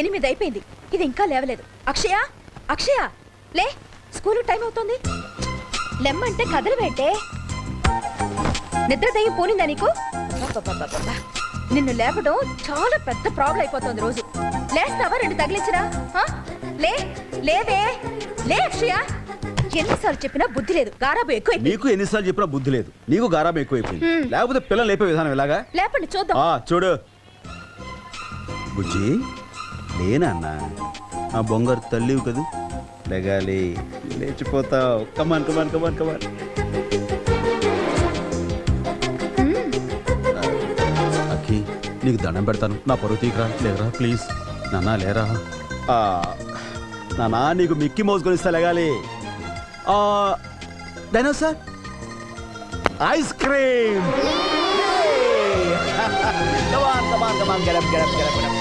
8 అయిపోయింది, ఇది ఇంకా లేవలేదు. అక్షయ, అక్షయ లే, స్కూల్ టైం అవుతుంది. లెమ్మంటే కథలు పెట్టే. నిద్ర దయ్యం పోనిందా నీకు? నిన్ను లేపడం చాలా పెద్ద ప్రాబ్లం అయిపోతుంది రోజు. లేస్తావా? 2 తగిలించరా? లే, లేవే, లే అక్షయ. ఎన్నిసార్లు చెప్పినా బుద్ధి లేదు, గారాబు ఎక్కువ. నీకు ఎన్నిసార్లు చెప్పినా బుద్ధి లేదు, నీకు గారాబు ఎక్కువైపోయింది. లేకపోతే పిల్లలు లేపే విధానం ఎలాగా? లేపండి చూద్దాం. చూడు బుజ్జి, లేనా అన్న, ఆ బొంగారు తల్లివి కదూ, లెగాలి, లేచిపోతావు. కమాన్ కమాన్ కమాన్ కమాన్. అక్కి, నీకు దండం పెడతాను, నా పరువు తీయరా. లేరా ప్లీజ్ నాన్న, లేరా నానా. నీకు మిక్కీ మౌస్ కొనిస్తా, లెగాలి. Dinosaur ice cream. Come on, come on, come on, get up, get up, get up, get up.